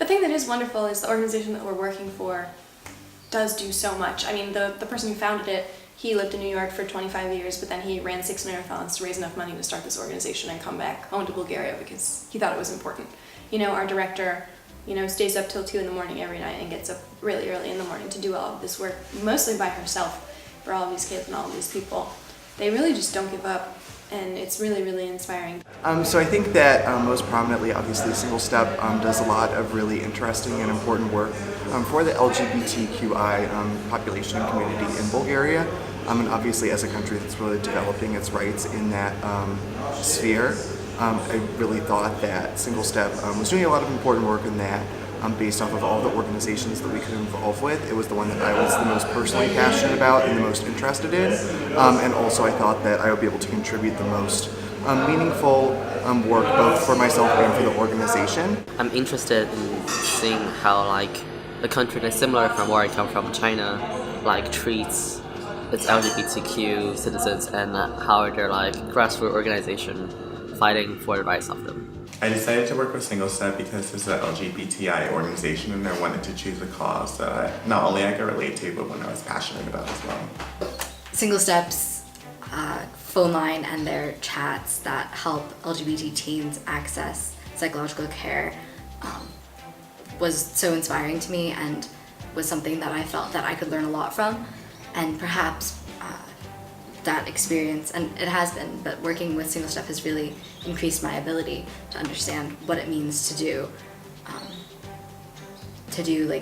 The thing that is wonderful is the organization that we're working for does do so much. I mean, the person who founded it, he lived in New York for 25 years, but then he ran 6 marathons to raise enough money to start this organization and come back home to Bulgaria because he thought it was important. You know, our director, you know, stays up till 2 in the morning every night and gets up really early in the morning to do all of this work, mostly by herself, for all of these kids and all of these people. They really just don't give up, and it's really, really inspiring. So I think that most prominently, obviously, Single Step does a lot of really interesting and important work for the LGBTQI population and community in Bulgaria, and obviously as a country that's really developing its rights in that sphere. I really thought that Single Step was doing a lot of important work in that. Based off of all the organizations that we could involve with, it was the one that I was the most personally passionate about and the most interested in, and also I thought that I would be able to contribute the most meaningful work both for myself and for the organization. I'm interested in seeing how a country that's similar from where I come from, China, treats its LGBTQ citizens and how they're grassroots organization fighting for the rights of them. I decided to work with Single Step because it's an LGBTI organization and I wanted to choose a cause that not only I could relate to, but one I was passionate about as well. Single Step's phone line and their chats that help LGBT teens access psychological care was so inspiring to me and was something that I felt that I could learn a lot from, and perhaps that experience, and it has been, but working with Single Step has really increased my ability to understand what it means to do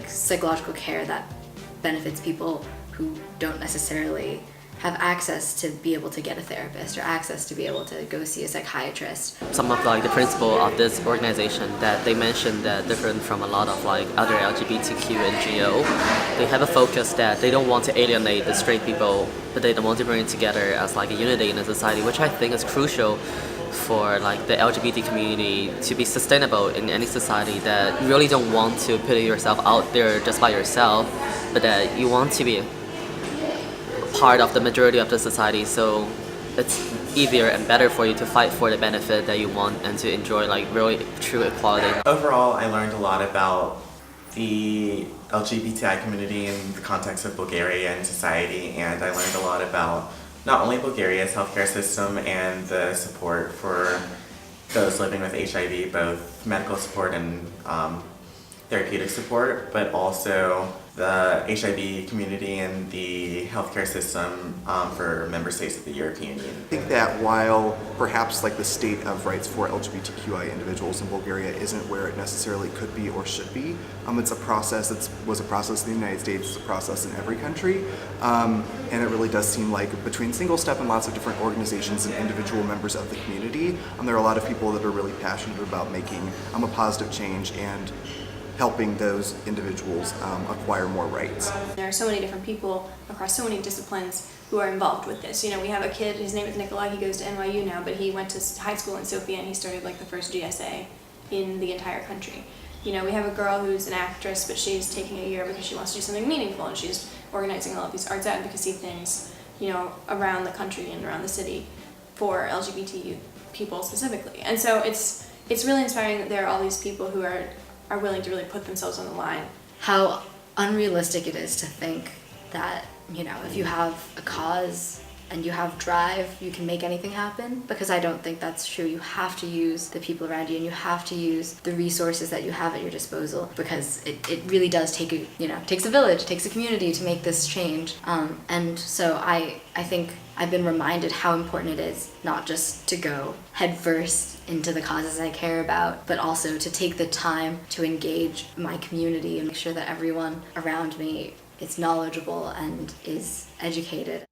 psychological care that benefits people who don't necessarily have access to be able to get a therapist or access to be able to go see a psychiatrist. Some of the principle of this organization that they mentioned that different from a lot of other LGBTQ NGO, they have a focus that they don't want to alienate the straight people, but they don't want to bring it together as a unity in a society, which I think is crucial for the LGBT community to be sustainable in any society, that you really don't want to put yourself out there just by yourself, but that you want to be part of the majority of the society, so it's easier and better for you to fight for the benefit that you want and to enjoy really true equality. Overall, I learned a lot about the LGBTI community in the context of Bulgaria and society, and I learned a lot about not only Bulgaria's healthcare system and the support for those living with HIV, both medical support and therapeutic support, but also the HIV community and the healthcare system for member states of the European Union. I think that while perhaps the state of rights for LGBTQI individuals in Bulgaria isn't where it necessarily could be or should be, it's a process. It was a process in the United States, it's a process in every country, and it really does seem like between Single Step and lots of different organizations and individual members of the community, there are a lot of people that are really passionate about making a positive change and helping those individuals acquire more rights. There are so many different people across so many disciplines who are involved with this. You know, we have a kid, his name is Nikolai, he goes to NYU now, but he went to high school in Sofia and he started the first GSA in the entire country. You know, we have a girl who's an actress, but she's taking a year because she wants to do something meaningful, and she's organizing all of these arts advocacy things, you know, around the country and around the city for LGBT people specifically. And so it's really inspiring that there are all these people who are willing to really put themselves on the line. How unrealistic it is to think that, if you have a cause and you have drive, you can make anything happen, because I don't think that's true. You have to use the people around you, and you have to use the resources that you have at your disposal, because it really does take takes a village, takes a community to make this change. And so I think I've been reminded how important it is not just to go headfirst into the causes I care about, but also to take the time to engage my community and make sure that everyone around me is knowledgeable and is educated.